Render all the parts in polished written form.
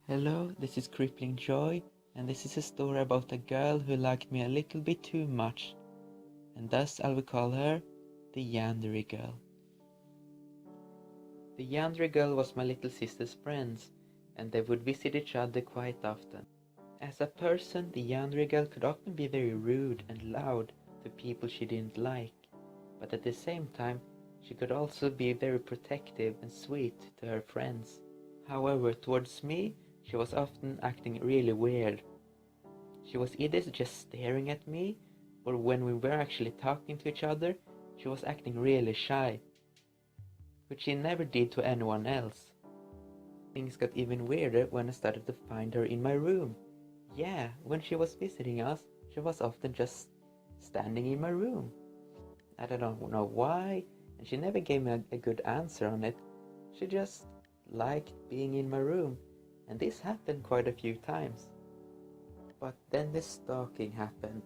Hello, this is Crippling Joy, and this is a story about a girl who liked me a little bit too much, and thus I will call her the Yandere girl. The Yandere girl was my little sister's friends, and they would visit each other quite often. As a person, the Yandere girl could often be very rude and loud to people she didn't like, but at the same time, she could also be very protective and sweet to her friends. However, towards me, she was often acting really weird. She was either just staring at me, or when we were actually talking to each other, she was acting really shy, which she never did to anyone else. Things got even weirder when I started to find her in my room. Yeah, when she was visiting us, she was often just standing in my room. I don't know why, and she never gave me a good answer on it. She just liked being in my room, and this happened quite a few times. But then the stalking happened.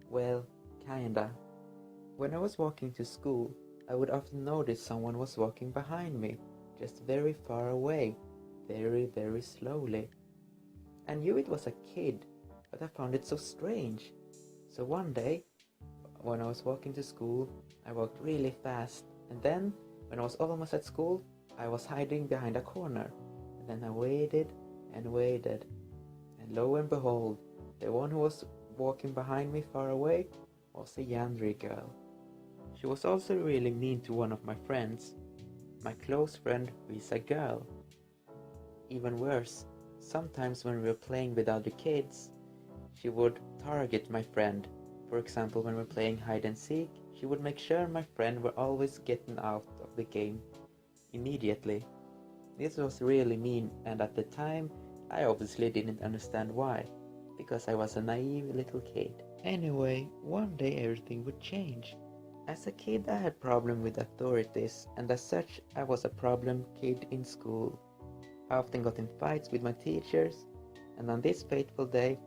Well, kinda. When I was walking to school, I would often notice someone was walking behind me, just very far away, very slowly. I knew it was a kid, but I found it so strange. So one day, when I was walking to school, I walked really fast, and then, when I was almost at school, I was hiding behind a corner. And then I waited and waited, and lo and behold, the one who was walking behind me far away was a Yandere girl. She was also really mean to one of my friends, my close friend who is a girl. Even worse, sometimes when we were playing with other kids, she would target my friend. For example, when we were playing hide and seek, she would make sure my friend were always getting out of the game immediately. This was really mean, and at the time, I obviously didn't understand why, because I was a naive little kid. Anyway, one day everything would change. As a kid, I had problem with authorities, and as such, I was a problem kid in school. I often got in fights with my teachers, and on this fateful day,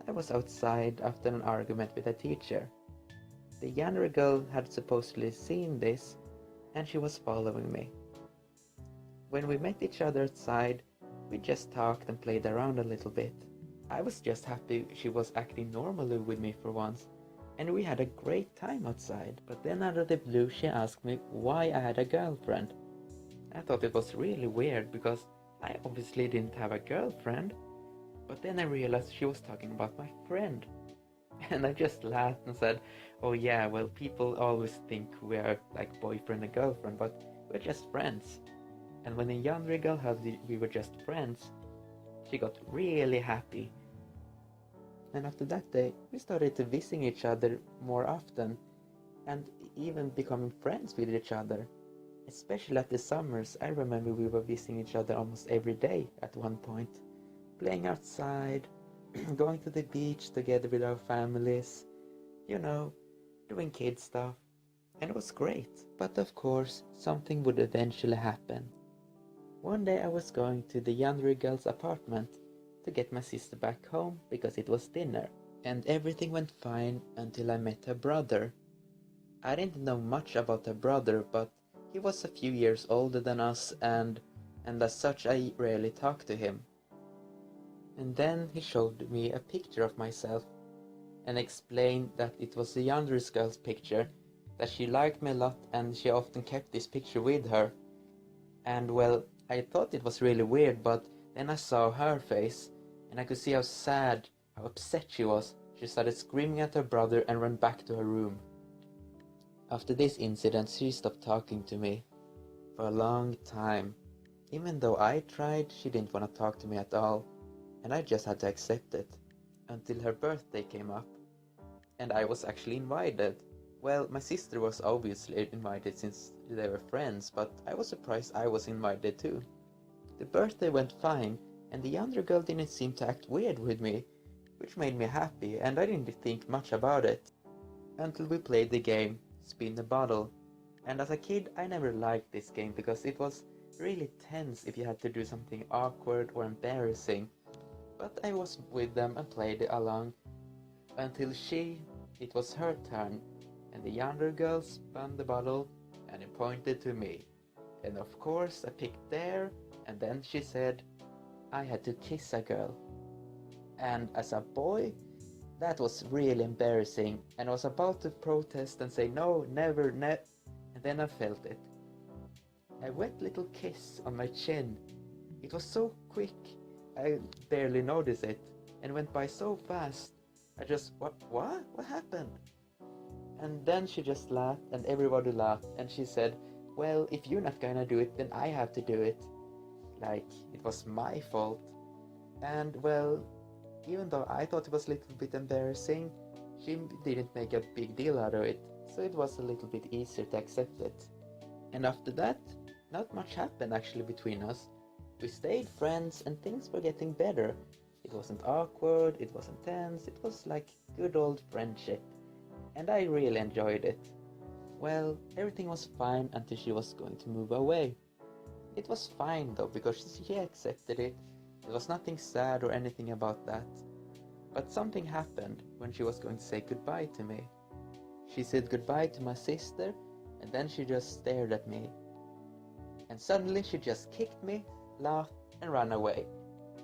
I was outside after an argument with a teacher. The younger girl had supposedly seen this, and she was following me. When we met each other outside, we just talked and played around a little bit. I was just happy she was acting normally with me for once, and we had a great time outside. But then out of the blue she asked me why I had a girlfriend. I thought it was really weird because I obviously didn't have a girlfriend. But then I realized she was talking about my friend. And I just laughed and said, oh yeah, well, people always think we are like boyfriend and girlfriend, but we're just friends. And when the younger girl heard we were just friends, she got really happy. And after that day, we started to visit each other more often, and even becoming friends with each other. Especially at the summers, I remember we were visiting each other almost every day at one point, playing outside, going to the beach together with our families, you know, doing kid stuff, and it was great. But of course, something would eventually happen. One day I was going to the younger girl's apartment to get my sister back home because it was dinner, and everything went fine until I met her brother. I didn't know much about her brother, but he was a few years older than us, and as such I rarely talked to him. And then he showed me a picture of myself and explained that it was the younger girl's picture, that she liked me a lot and she often kept this picture with her. And well, I thought it was really weird, but then I saw her face, and I could see how sad, how upset she was. She started screaming at her brother and ran back to her room. After this incident, she stopped talking to me for a long time. Even though I tried, she didn't want to talk to me at all, and I just had to accept it. Until her birthday came up, and I was actually invited. Well, my sister was obviously invited since they were friends, but I was surprised I was invited too. The birthday went fine, and the younger girl didn't seem to act weird with me, which made me happy, and I didn't think much about it. Until we played the game, Spin the Bottle. And as a kid, I never liked this game because it was really tense if you had to do something awkward or embarrassing. But I was with them and played along until it was her turn, and the younger girl spun the bottle and it pointed to me. And of course I picked there, and then she said, I had to kiss a girl. And as a boy, that was really embarrassing, and I was about to protest and say no, never, and then I felt it. A wet little kiss on my chin. It was so quick, I barely noticed it, and went by so fast. I just, what happened? And then she just laughed, and everybody laughed, and she said, well, if you're not gonna do it, then I have to do it. Like, it was my fault. And well, even though I thought it was a little bit embarrassing, she didn't make a big deal out of it, so it was a little bit easier to accept it. And after that, not much happened actually between us. We stayed friends and things were getting better. It wasn't awkward, it wasn't tense, it was like good old friendship. And I really enjoyed it. Well, everything was fine until she was going to move away. It was fine though, because she accepted it. There was nothing sad or anything about that. But something happened when she was going to say goodbye to me. She said goodbye to my sister, and then she just stared at me. And suddenly she just kicked me, laughed, and ran away.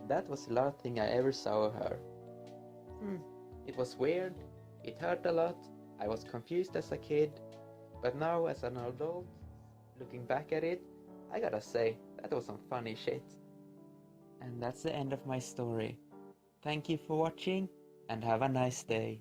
That was the last thing I ever saw of her. It was weird, it hurt a lot, I was confused as a kid, but now as an adult, looking back at it, I gotta say, that was some funny shit. And that's the end of my story. Thank you for watching, and have a nice day.